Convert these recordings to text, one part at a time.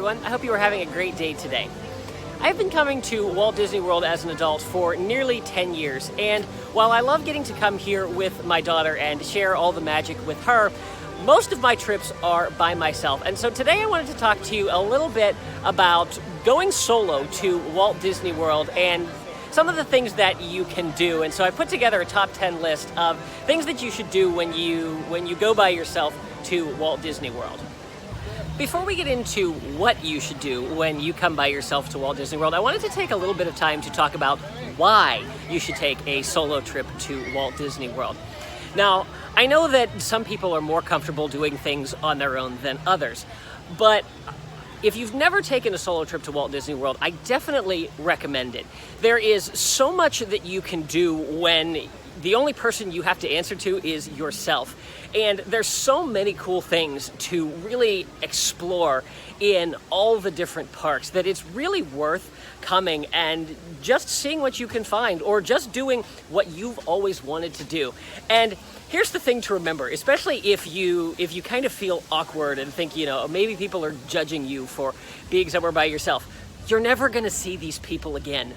everyone. I hope you are having a great day today. I've been coming to Walt Disney World as an adult for nearly 10 years, and while I love getting to come here with my daughter and share all the magic with her, most of my trips are by myself. And so today I wanted to talk to you a little bit about going solo to Walt Disney World and some of the things that you can do. And so I put together a top 10 list of things that you should do when you go by yourself to Walt Disney World. Before we get into what you should do when you come by yourself to Walt Disney World, I wanted to take a little bit of time to talk about why you should take a solo trip to Walt Disney World. Now, I know that some people are more comfortable doing things on their own than others, but if you've never taken a solo trip to Walt Disney World, I definitely recommend it. There is so much that you can do when the only person you have to answer to is yourself. And there's so many cool things to really explore in all the different parks that it's really worth coming and just seeing what you can find, or just doing what you've always wanted to do. And here's the thing to remember, especially if you kind of feel awkward and think, maybe people are judging you for being somewhere by yourself. You're never gonna see these people again.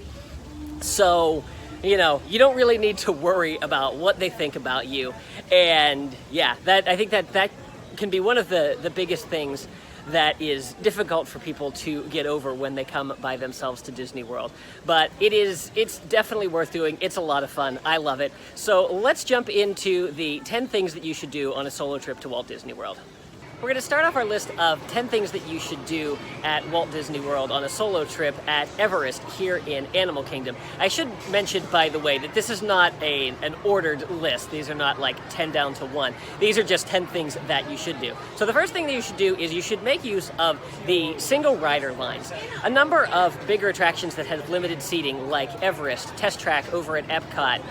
So, you don't really need to worry about what they think about you. And yeah, I think that can be one of the biggest things that is difficult for people to get over when they come by themselves to Disney World. But it's definitely worth doing. It's a lot of fun. I love it. So let's jump into the 10 things that you should do on a solo trip to Walt Disney World. We're going to start off our list of 10 things that you should do at Walt Disney World on a solo trip at Everest here in Animal Kingdom. I should mention, by the way, that this is not an ordered list. These are not like 10 down to 1. These are just 10 things that you should do. So the first thing that you should do is you should make use of the single rider lines. A number of bigger attractions that have limited seating, like Everest, Test Track over at Epcot,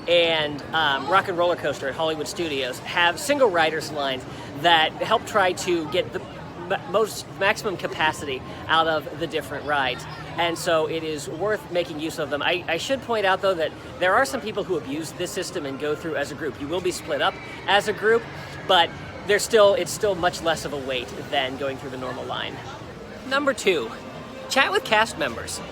and Rock and Roller Coaster at Hollywood Studios, have single riders lines that help try to get the maximum capacity out of the different rides. And so it is worth making use of them. I should point out, though, that there are some people who abuse this system and go through as a group. You will be split up as a group, but it's still much less of a wait than going through the normal line. Number 2, chat with cast members.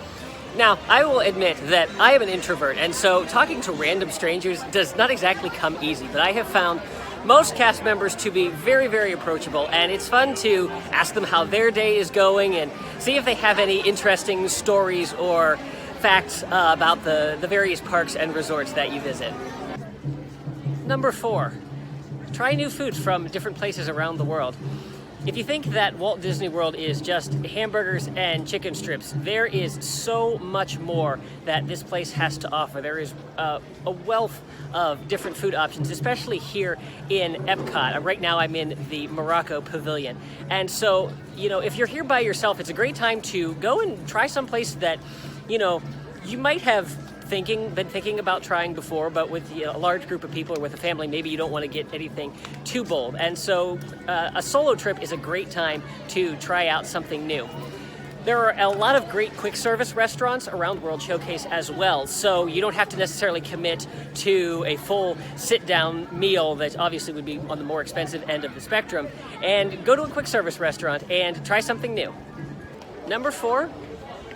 Now, I will admit that I am an introvert, and so talking to random strangers does not exactly come easy, but I have found most cast members to be very, very approachable, and it's fun to ask them how their day is going and see if they have any interesting stories or facts about the various parks and resorts that you visit. Number 4, try new foods from different places around the world. If you think that Walt Disney World is just hamburgers and chicken strips, there is so much more that this place has to offer. There is a wealth of different food options, especially here in Epcot. Right now I'm in the Morocco Pavilion. And so, if you're here by yourself, it's a great time to go and try someplace that, you might have been thinking about trying before, but with a large group of people or with a family, maybe you don't want to get anything too bold. And so a solo trip is a great time to try out something new. There are a lot of great quick service restaurants around World Showcase as well, so you don't have to necessarily commit to a full sit-down meal that obviously would be on the more expensive end of the spectrum, and go to a quick service restaurant and try something new. Number 4,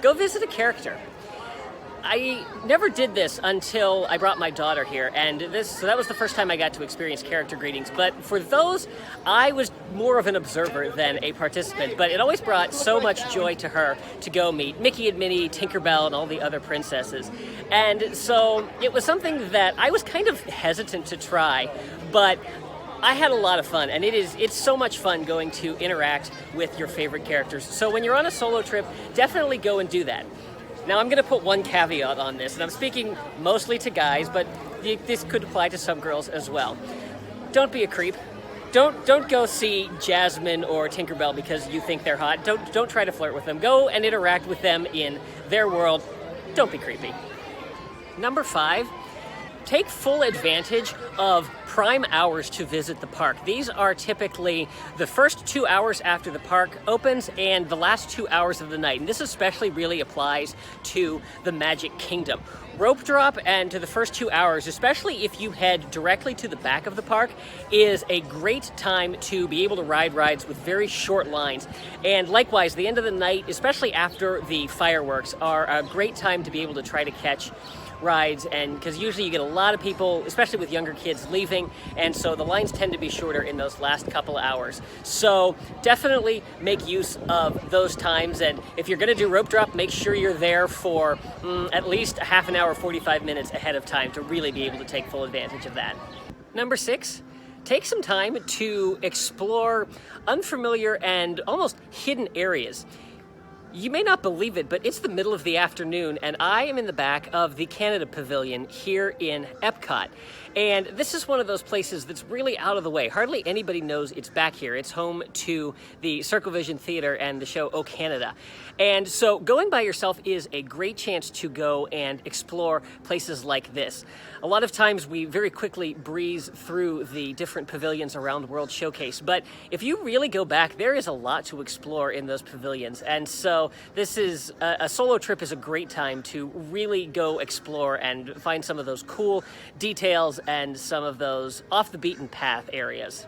go visit a character. I never did this until I brought my daughter here, and so that was the first time I got to experience character greetings. But for those, I was more of an observer than a participant, but it always brought so much joy to her to go meet Mickey and Minnie, Tinkerbell, and all the other princesses. And so it was something that I was kind of hesitant to try, but I had a lot of fun, and it's so much fun going to interact with your favorite characters. So when you're on a solo trip, definitely go and do that. Now, I'm going to put one caveat on this, and I'm speaking mostly to guys, but this could apply to some girls as well. Don't be a creep. Don't go see Jasmine or Tinkerbell because you think they're hot. Don't try to flirt with them. Go and interact with them in their world. Don't be creepy. Number 5, take full advantage of prime hours to visit the park. These are typically the first 2 hours after the park opens and the last 2 hours of the night. And this especially really applies to the Magic Kingdom. Rope drop and to the first 2 hours, especially if you head directly to the back of the park, is a great time to be able to ride rides with very short lines. And likewise, the end of the night, especially after the fireworks, are a great time to be able to try to catch rides, and because usually you get a lot of people, especially with younger kids, leaving, and so the lines tend to be shorter in those last couple hours. So definitely make use of those times, and if you're going to do rope drop, make sure you're there for at least a half an hour, 45 minutes ahead of time to really be able to take full advantage of that. Number 6, take some time to explore unfamiliar and almost hidden areas. You may not believe it, but it's the middle of the afternoon and I am in the back of the Canada Pavilion here in Epcot. And this is one of those places that's really out of the way. Hardly anybody knows it's back here. It's home to the Circle Vision Theatre and the show O Canada. And so going by yourself is a great chance to go and explore places like this. A lot of times we very quickly breeze through the different pavilions around World Showcase, but if you really go back, there is a lot to explore in those pavilions. And so this is a solo trip is a great time to really go explore and find some of those cool details and some of those off the beaten path areas.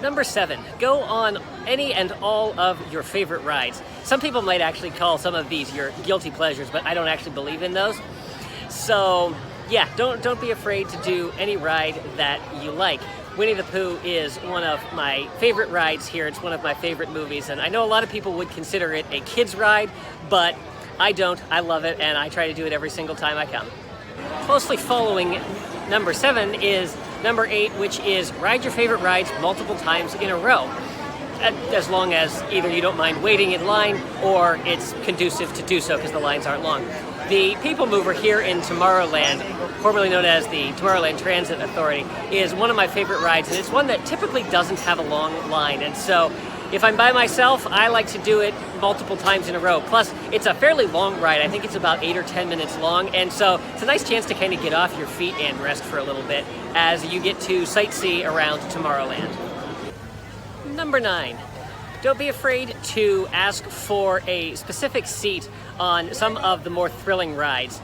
Number 7, go on any and all of your favorite rides. Some people might actually call some of these your guilty pleasures, but I don't actually believe in those. So yeah, don't be afraid to do any ride that you like. Winnie the Pooh is one of my favorite rides here. It's one of my favorite movies, and I know a lot of people would consider it a kid's ride, but I don't. I love it, and I try to do it every single time I come. Closely following number 7 is number 8, which is ride your favorite rides multiple times in a row. As long as either you don't mind waiting in line or it's conducive to do so because the lines aren't long. The People Mover here in Tomorrowland, formerly known as the Tomorrowland Transit Authority, is one of my favorite rides, and it's one that typically doesn't have a long line. And so if I'm by myself, I like to do it multiple times in a row. Plus, it's a fairly long ride. I think it's about 8 or 10 minutes long, and so it's a nice chance to kind of get off your feet and rest for a little bit as you get to sightsee around Tomorrowland. Number 9. Don't be afraid to ask for a specific seat on some of the more thrilling rides.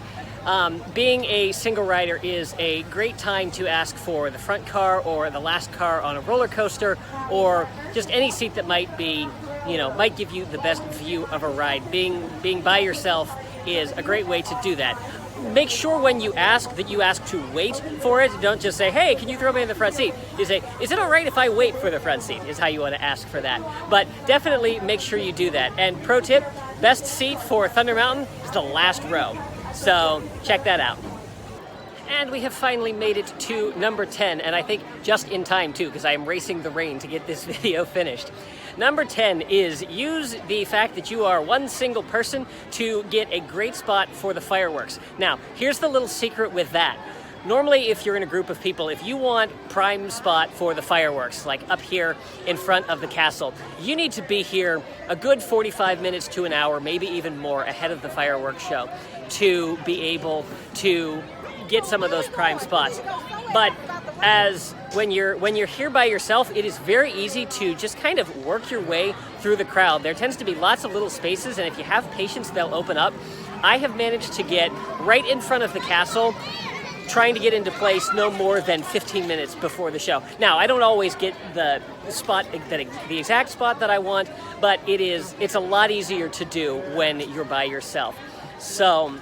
Being a single rider is a great time to ask for the front car or the last car on a roller coaster, or just any seat that might be, might give you the best view of a ride. Being by yourself is a great way to do that. Make sure when you ask that you ask to wait for it. Don't just say, hey, can you throw me in the front seat? You say, is it all right if I wait for the front seat? Is how you want to ask for that. But definitely make sure you do that. And pro tip, best seat for Thunder Mountain is the last row. So check that out. And we have finally made it to number 10, and I think just in time too, because I am racing the rain to get this video finished. Number 10 is use the fact that you are one single person to get a great spot for the fireworks. Now, here's the little secret with that. Normally, if you're in a group of people, if you want prime spot for the fireworks, like up here in front of the castle, you need to be here a good 45 minutes to an hour, maybe even more, ahead of the fireworks show to be able to get some of those prime spots. But when you're here by yourself, it is very easy to just kind of work your way through the crowd. There tends to be lots of little spaces, and if you have patience, they'll open up. I have managed to get right in front of the castle, trying to get into place no more than 15 minutes before the show. Now, I don't always get the exact spot that I want, but it's a lot easier to do when you're by yourself. So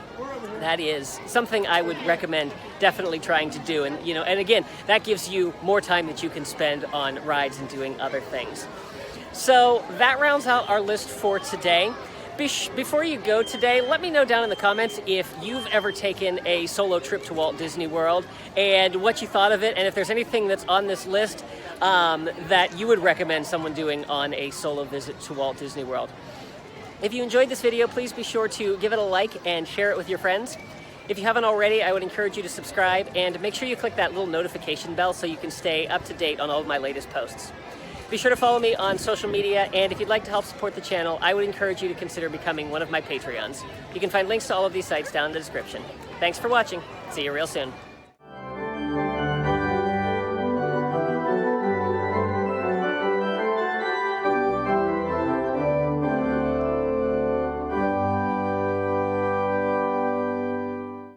that is something I would recommend definitely trying to do. And and again, that gives you more time that you can spend on rides and doing other things. So that rounds out our list for today. Before you go today, let me know down in the comments if you've ever taken a solo trip to Walt Disney World and what you thought of it, and if there's anything that's on this list that you would recommend someone doing on a solo visit to Walt Disney World. If you enjoyed this video, please be sure to give it a like and share it with your friends. If you haven't already, I would encourage you to subscribe and make sure you click that little notification bell so you can stay up to date on all of my latest posts. Be sure to follow me on social media, and if you'd like to help support the channel, I would encourage you to consider becoming one of my Patreons. You can find links to all of these sites down in the description. Thanks for watching. See you real soon.